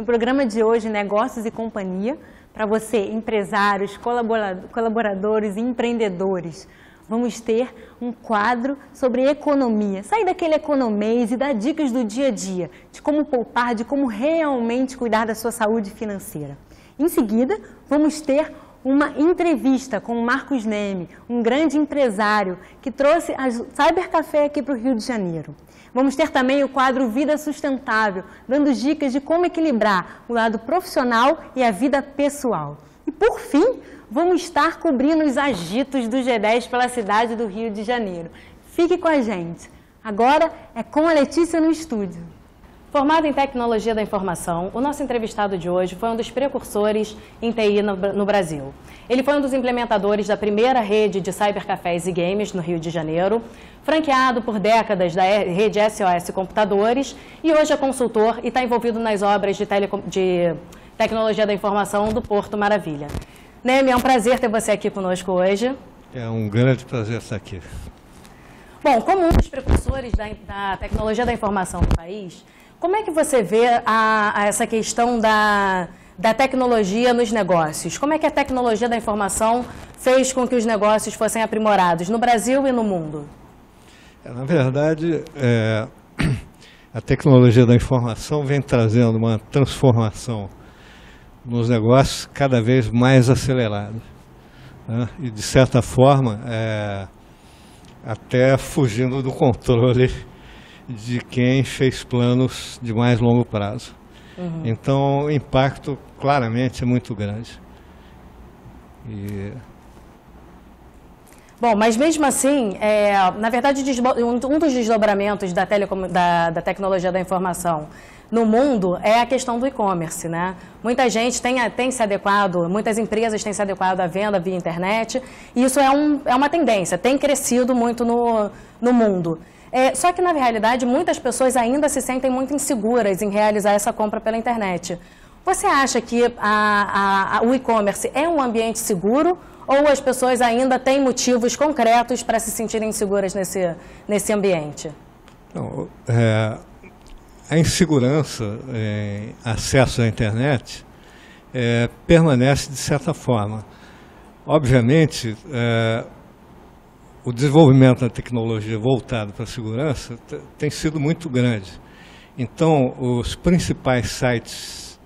No programa de hoje, Negócios e Companhia, para você, empresários, colaboradores e empreendedores, vamos ter um quadro sobre economia. Sair daquele economês e dar dicas do dia a dia, de como poupar, de como realmente cuidar da sua saúde financeira. Em seguida, vamos ter uma entrevista com o Marcos Neme, um grande empresário que trouxe a Cybercafé aqui para o Rio de Janeiro. Vamos ter também o quadro Vida Sustentável, dando dicas de como equilibrar o lado profissional e a vida pessoal. E por fim, vamos estar cobrindo os agitos do G10 pela cidade do Rio de Janeiro. Fique com a gente. Agora é com a Letícia no estúdio. Formado em Tecnologia da Informação, o nosso entrevistado de hoje foi um dos precursores em TI no Brasil. Ele foi um dos implementadores da primeira rede de cybercafés e games no Rio de Janeiro, franqueado por décadas da rede SOS Computadores e hoje é consultor e está envolvido nas obras de Tecnologia da Informação do Porto Maravilha. Neme, é um prazer ter você aqui conosco hoje. É um grande prazer estar aqui. Bom, como um dos precursores da Tecnologia da Informação no país, como é que você vê essa questão da tecnologia nos negócios? Como é que a tecnologia da informação fez com que os negócios fossem aprimorados no Brasil e no mundo? Na verdade, a tecnologia da informação vem trazendo uma transformação nos negócios cada vez mais acelerada, né? E, de certa forma, até fugindo do controle de quem fez planos de mais longo prazo. Uhum. Então, o impacto, claramente, é muito grande. Bom, mas mesmo assim, na verdade, um dos desdobramentos da tecnologia da informação no mundo é a questão do e-commerce, né? Muita gente tem se adequado, muitas empresas têm se adequado à venda via internet, e isso é uma tendência, tem crescido muito no mundo. Só que, na realidade, muitas pessoas ainda se sentem muito inseguras em realizar essa compra pela internet. Você acha que o e-commerce é um ambiente seguro ou as pessoas ainda têm motivos concretos para se sentirem inseguras nesse ambiente? Não, a insegurança em acesso à internet permanece de certa forma. Obviamente, o desenvolvimento da tecnologia voltado para a segurança tem sido muito grande. Então, os principais sites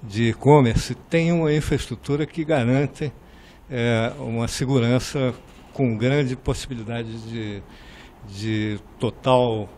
de e-commerce têm uma infraestrutura que garante uma segurança com grande possibilidade de total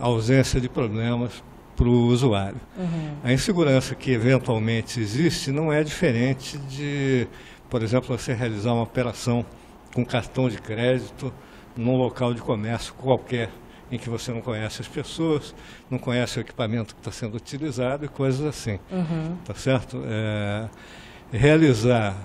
ausência de problemas para o usuário. Uhum. A insegurança que eventualmente existe não é diferente de, por exemplo, você realizar uma operação com cartão de crédito num local de comércio qualquer, em que você não conhece as pessoas, não conhece o equipamento que está sendo utilizado e coisas assim. Uhum. Tá certo? Realizar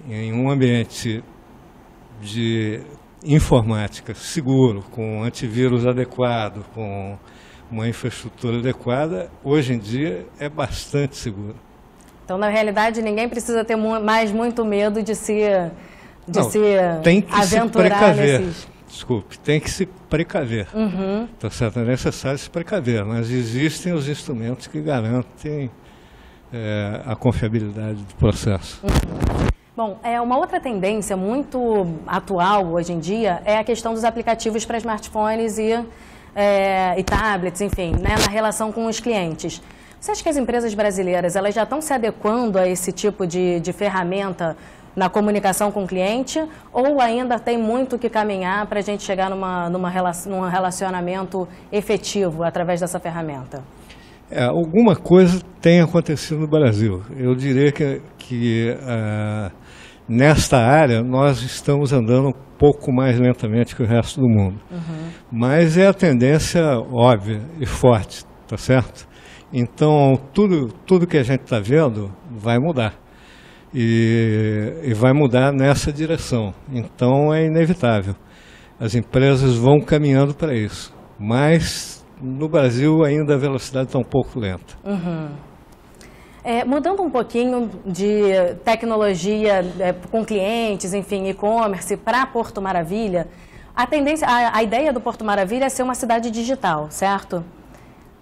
em um ambiente de informática seguro, com antivírus adequado, com uma infraestrutura adequada, hoje em dia é bastante seguro. Então, na realidade, ninguém precisa ter mais muito medo de se aventurar nesses... Desculpe, tem que se precaver. Uhum. Tá certo? É necessário se precaver, mas existem os instrumentos que garantem a confiabilidade do processo. Uhum. Bom, uma outra tendência muito atual hoje em dia é a questão dos aplicativos para smartphones e tablets, enfim, né, na relação com os clientes. Você acha que as empresas brasileiras elas já estão se adequando a esse tipo de ferramenta na comunicação com o cliente ou ainda tem muito que caminhar para a gente chegar num relacionamento efetivo através dessa ferramenta? Alguma coisa tem acontecido no Brasil. Eu diria que nesta área nós estamos andando um pouco mais lentamente que o resto do mundo. Uhum. Mas é a tendência óbvia e forte, tá certo? Então, tudo que a gente está vendo vai mudar. E vai mudar nessa direção. Então, é inevitável. As empresas vão caminhando para isso. Mas, no Brasil, ainda a velocidade está um pouco lenta. Uhum. Mudando um pouquinho de tecnologia com clientes, enfim, e-commerce para Porto Maravilha, a ideia do Porto Maravilha é ser uma cidade digital, certo?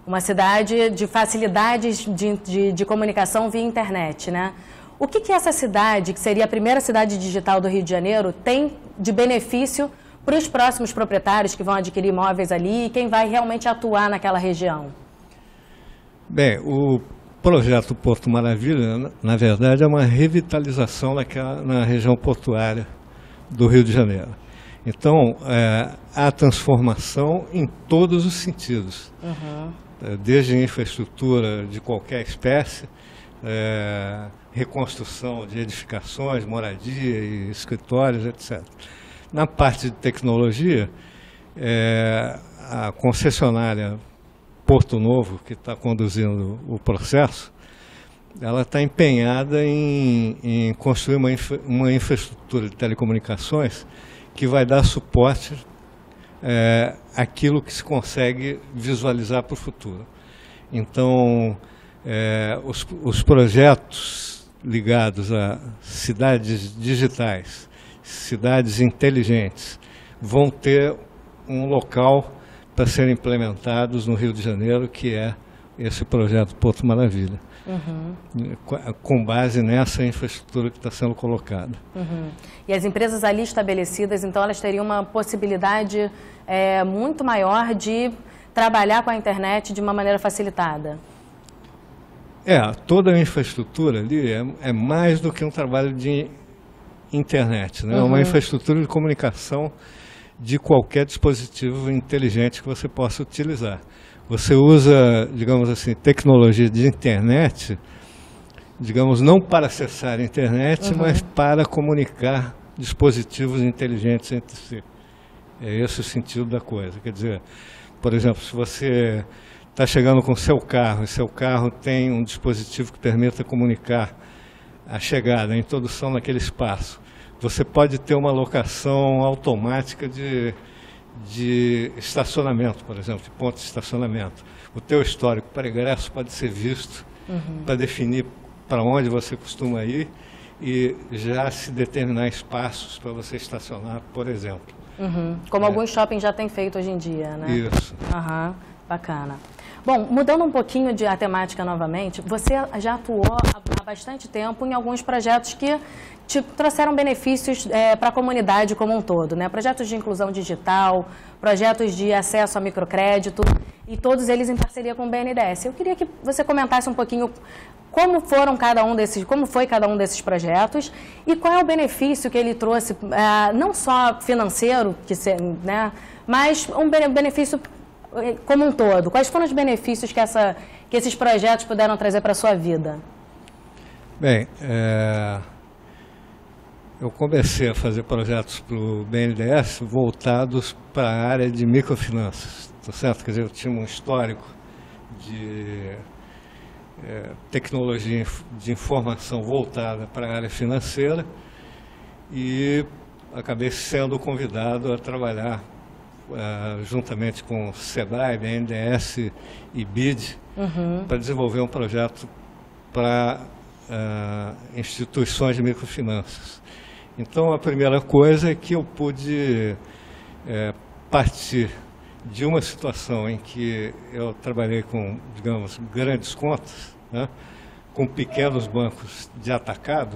uma cidade de facilidades de comunicação via internet, né? O que essa cidade, que seria a primeira cidade digital do Rio de Janeiro, tem de benefício para os próximos proprietários que vão adquirir imóveis ali e quem vai realmente atuar naquela região? Bem, o projeto Porto Maravilha, na verdade, é uma revitalização na região portuária do Rio de Janeiro. Então, há transformação em todos os sentidos, desde infraestrutura de qualquer espécie, reconstrução de edificações, moradia e escritórios, etc. Na parte de tecnologia, a concessionária Porto Novo, que está conduzindo o processo, ela está empenhada em construir uma infraestrutura de telecomunicações que vai dar suporte àquilo que se consegue visualizar para o futuro. Então, os projetos ligados a cidades digitais, cidades inteligentes, vão ter um local para serem implementados no Rio de Janeiro, que é esse projeto Porto Maravilha, com base nessa infraestrutura que está sendo colocada. E as empresas ali estabelecidas, então, elas teriam uma possibilidade muito maior de trabalhar com a internet de uma maneira facilitada? Toda a infraestrutura ali é mais do que um trabalho de internet, né? É uma infraestrutura de comunicação de qualquer dispositivo inteligente que você possa utilizar. Você usa, digamos assim, tecnologia de internet, digamos, não para acessar a internet, mas para comunicar dispositivos inteligentes entre si. É esse o sentido da coisa. Quer dizer, por exemplo, se você está chegando com o seu carro, e seu carro tem um dispositivo que permita comunicar a chegada, a introdução naquele espaço, você pode ter uma locação automática de estacionamento, por exemplo, de ponto de estacionamento. O teu histórico para ingresso pode ser visto para definir para onde você costuma ir e já se determinar espaços para você estacionar, por exemplo. Como alguns shoppings já têm feito hoje em dia, né? Isso. Bacana. Bom, mudando um pouquinho a temática novamente, você já atuou há bastante tempo em alguns projetos que te trouxeram benefícios para a comunidade como um todo, né? Projetos de inclusão digital, projetos de acesso a microcrédito, e todos eles em parceria com o BNDES. Eu queria que você comentasse um pouquinho como foi cada um desses projetos e qual é o benefício que ele trouxe, não só financeiro, né, mas um benefício como um todo. Quais foram os benefícios que esses projetos puderam trazer para a sua vida? Bem, eu comecei a fazer projetos para o BNDES voltados para a área de microfinanças, tá certo? Quer dizer, eu tinha um histórico de tecnologia de informação voltada para a área financeira e acabei sendo convidado a trabalhar juntamente com o SEBRAE, BNDES e BID, para desenvolver um projeto para instituições de microfinanças. Então, a primeira coisa é que eu pude partir de uma situação em que eu trabalhei com, digamos, grandes contas, né, com pequenos bancos de atacado,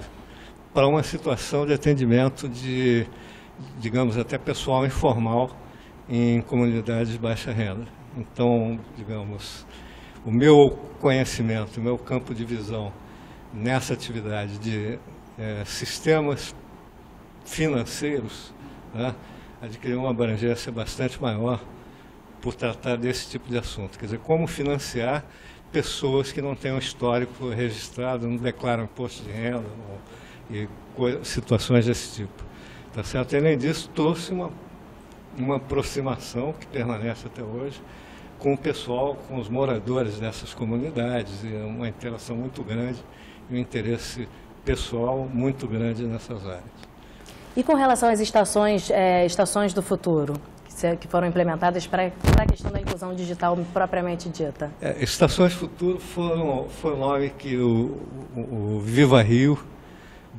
para uma situação de atendimento de, digamos, até pessoal informal em comunidades de baixa renda. Então, digamos, o meu conhecimento, o meu campo de visão nessa atividade de sistemas financeiros, né, adquiriu uma abrangência bastante maior por tratar desse tipo de assunto. Quer dizer, como financiar pessoas que não têm um histórico registrado, não declaram imposto de renda e situações desse tipo. Tá certo? E, além disso, trouxe uma aproximação que permanece até hoje com o pessoal, com os moradores dessas comunidades, e uma interação muito grande e um interesse pessoal muito grande nessas áreas. E com relação às estações do futuro, que foram implementadas para a questão da inclusão digital propriamente dita? Estações Futuro foi o nome que o Viva Rio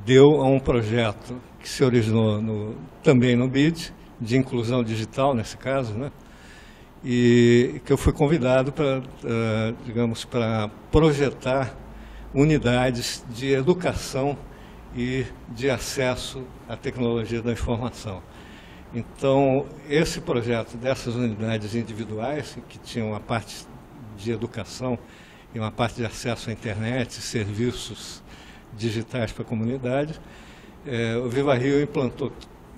deu a um projeto que se originou também no BID, de inclusão digital, nesse caso, né? e que eu fui convidado para, digamos, para projetar unidades de educação e de acesso à tecnologia da informação. Então, esse projeto dessas unidades individuais, que tinham uma parte de educação e uma parte de acesso à internet, serviços digitais para a comunidade, o Viva Rio implantou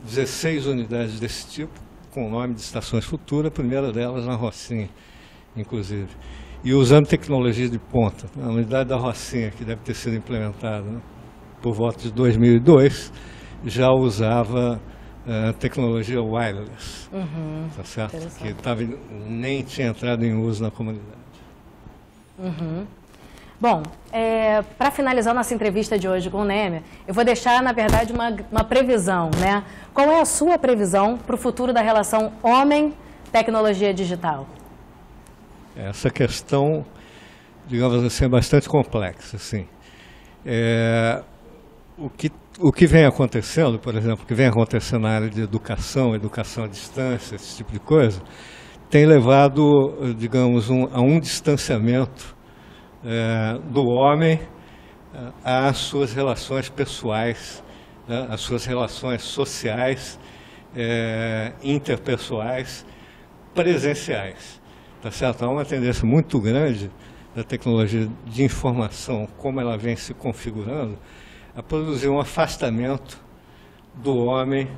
16 unidades desse tipo, com o nome de Estações Futura, a primeira delas na Rocinha, inclusive. E usando tecnologia de ponta. A unidade da Rocinha, que deve ter sido implementada, né, por volta de 2002, já usava tecnologia wireless, tá certo? Que nem tinha entrado em uso na comunidade. Bom, para finalizar nossa entrevista de hoje com o Nemer, eu vou deixar, na verdade, uma previsão, né? Qual é a sua previsão para o futuro da relação homem-tecnologia digital? Essa questão, digamos assim, é bastante complexa, assim. O que vem acontecendo, por exemplo, o que vem acontecendo na área de educação à distância, esse tipo de coisa, tem levado, digamos, a um distanciamento do homem às suas relações pessoais, né, às suas relações sociais, interpessoais, presenciais. Tá certo? Há uma tendência muito grande da tecnologia de informação, como ela vem se configurando, a produzir um afastamento do homem,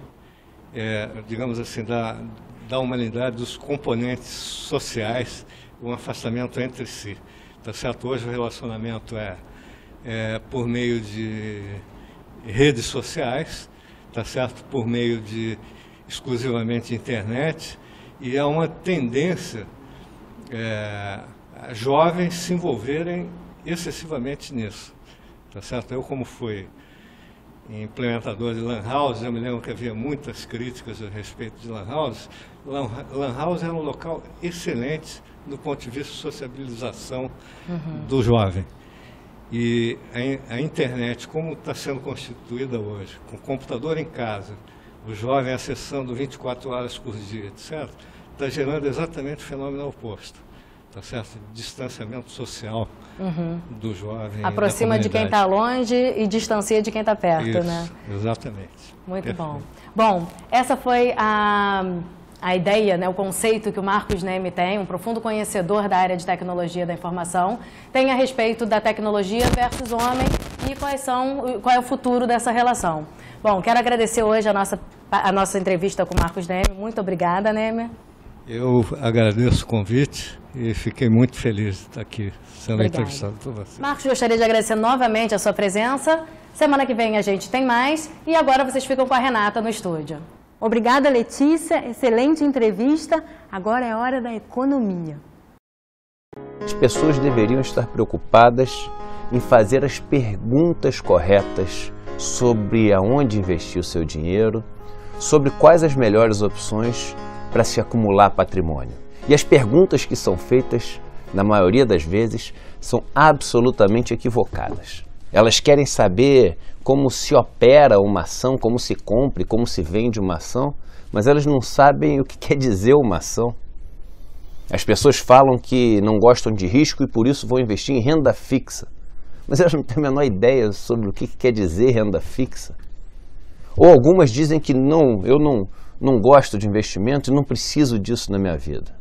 digamos assim, da humanidade, dos componentes sociais, um afastamento entre si. Tá certo? Hoje o relacionamento é por meio de redes sociais, tá certo? Por meio de exclusivamente internet, e há uma tendência a jovens se envolverem excessivamente nisso. Tá certo? Eu, como fui implementador de Lan House, eu me lembro que havia muitas críticas a respeito de Lan House. Lan House era um local excelente do ponto de vista de sociabilização do jovem. E a internet, como está sendo constituída hoje, com o computador em casa, o jovem acessando 24 horas por dia, etc., está gerando exatamente o fenômeno oposto. Tá certo? Distanciamento social do jovem. Aproxima de quem está longe e distancia de quem está perto, isso, né? Exatamente. Muito bom. Bom, essa foi a ideia, né, o conceito que o Marcos Nemer tem, um profundo conhecedor da área de tecnologia da informação, tem a respeito da tecnologia versus homem e qual é o futuro dessa relação. Bom, quero agradecer hoje a nossa entrevista com o Marcos Nemer. Muito obrigada, Nemer. Eu agradeço o convite e fiquei muito feliz de estar aqui sendo entrevistado por você. Marcos, gostaria de agradecer novamente a sua presença. Semana que vem a gente tem mais e agora vocês ficam com a Renata no estúdio. Obrigada, Letícia. Excelente entrevista. Agora é hora da economia. As pessoas deveriam estar preocupadas em fazer as perguntas corretas sobre aonde investir o seu dinheiro, sobre quais as melhores opções para se acumular patrimônio. E as perguntas que são feitas, na maioria das vezes, são absolutamente equivocadas. Elas querem saber como se opera uma ação, como se compra, como se vende uma ação, mas elas não sabem o que quer dizer uma ação. As pessoas falam que não gostam de risco e por isso vão investir em renda fixa. Mas elas não têm a menor ideia sobre o que quer dizer renda fixa. Ou algumas dizem que eu não gosto de investimento e não preciso disso na minha vida.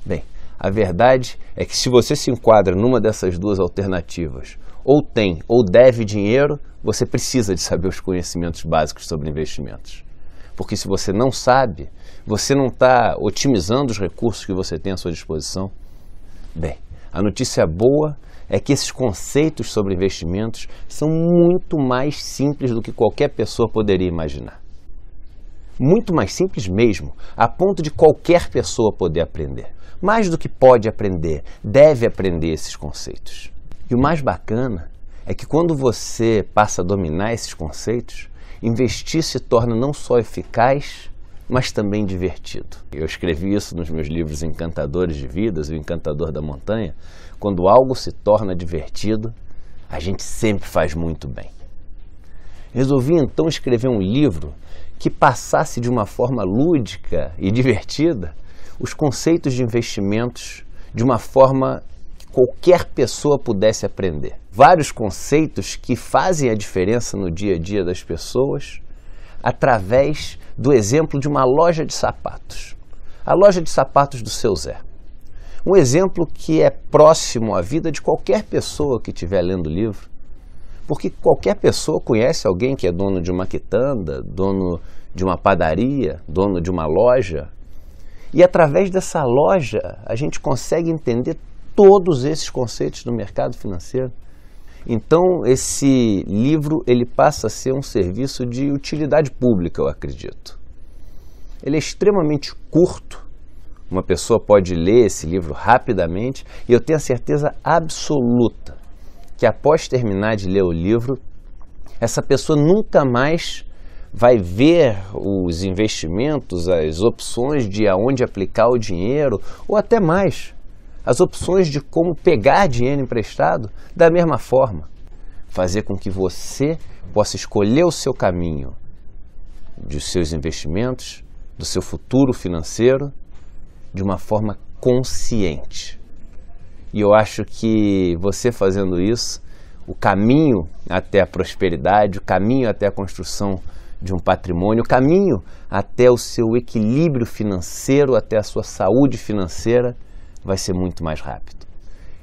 Bem, a verdade é que se você se enquadra numa dessas duas alternativas, ou tem ou deve dinheiro, você precisa de saber os conhecimentos básicos sobre investimentos. Porque se você não sabe, você não está otimizando os recursos que você tem à sua disposição. Bem, a notícia boa é que esses conceitos sobre investimentos são muito mais simples do que qualquer pessoa poderia imaginar. Muito mais simples mesmo, a ponto de qualquer pessoa poder aprender. Mais do que pode aprender, deve aprender esses conceitos. E o mais bacana é que quando você passa a dominar esses conceitos, investir se torna não só eficaz, mas também divertido. Eu escrevi isso nos meus livros Encantadores de Vidas e O Encantador da Montanha. Quando algo se torna divertido, a gente sempre faz muito bem. Resolvi então escrever um livro que passasse de uma forma lúdica e divertida os conceitos de investimentos de uma forma que qualquer pessoa pudesse aprender. Vários conceitos que fazem a diferença no dia a dia das pessoas através do exemplo de uma loja de sapatos. A loja de sapatos do Seu Zé. Um exemplo que é próximo à vida de qualquer pessoa que estiver lendo o livro, porque qualquer pessoa conhece alguém que é dono de uma quitanda, dono de uma padaria, dono de uma loja. E através dessa loja a gente consegue entender todos esses conceitos do mercado financeiro. Então esse livro ele passa a ser um serviço de utilidade pública, eu acredito. Ele é extremamente curto, uma pessoa pode ler esse livro rapidamente e eu tenho a certeza absoluta que após terminar de ler o livro, essa pessoa nunca mais vai ver os investimentos, as opções de aonde aplicar o dinheiro, ou até mais, as opções de como pegar dinheiro emprestado da mesma forma. Fazer com que você possa escolher o seu caminho dos seus investimentos, do seu futuro financeiro, de uma forma consciente. E eu acho que você fazendo isso, o caminho até a prosperidade, o caminho até a construção de um patrimônio, o caminho até o seu equilíbrio financeiro, até a sua saúde financeira, vai ser muito mais rápido.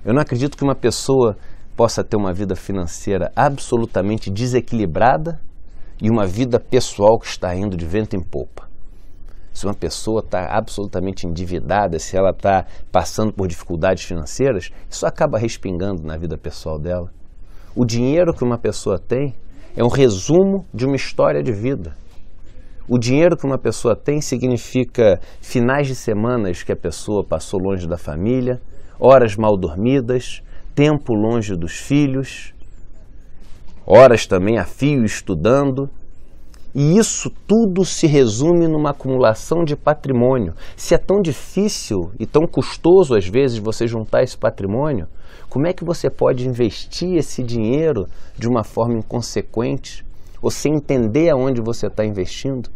Eu não acredito que uma pessoa possa ter uma vida financeira absolutamente desequilibrada e uma vida pessoal que está indo de vento em popa. Se uma pessoa está absolutamente endividada, se ela está passando por dificuldades financeiras, isso acaba respingando na vida pessoal dela. O dinheiro que uma pessoa tem é um resumo de uma história de vida. O dinheiro que uma pessoa tem significa finais de semanas que a pessoa passou longe da família, horas mal dormidas, tempo longe dos filhos, horas também a fio estudando. E isso tudo se resume numa acumulação de patrimônio. Se é tão difícil e tão custoso às vezes você juntar esse patrimônio, como é que você pode investir esse dinheiro de uma forma inconsequente ou sem entender aonde você está investindo?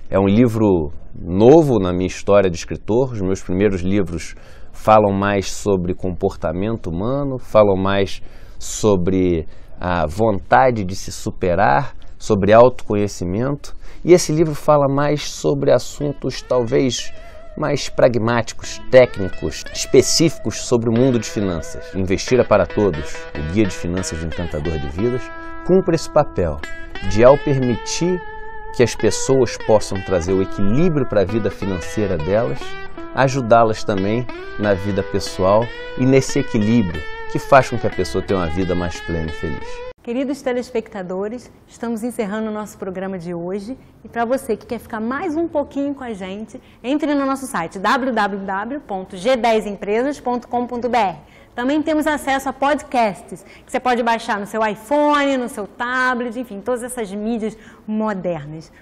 É um livro novo na minha história de escritor. Os meus primeiros livros falam mais sobre comportamento humano, falam mais sobre a vontade de se superar, sobre autoconhecimento, e esse livro fala mais sobre assuntos talvez mais pragmáticos, técnicos, específicos sobre o mundo de finanças. Investir é para Todos, o guia de finanças do Encantador de Vidas, cumpre esse papel de, ao permitir que as pessoas possam trazer o equilíbrio para a vida financeira delas, ajudá-las também na vida pessoal e nesse equilíbrio que faz com que a pessoa tenha uma vida mais plena e feliz. Queridos telespectadores, estamos encerrando o nosso programa de hoje e para você que quer ficar mais um pouquinho com a gente, entre no nosso site www.g10empresas.com.br. Também temos acesso a podcasts que você pode baixar no seu iPhone, no seu tablet, enfim, todas essas mídias modernas.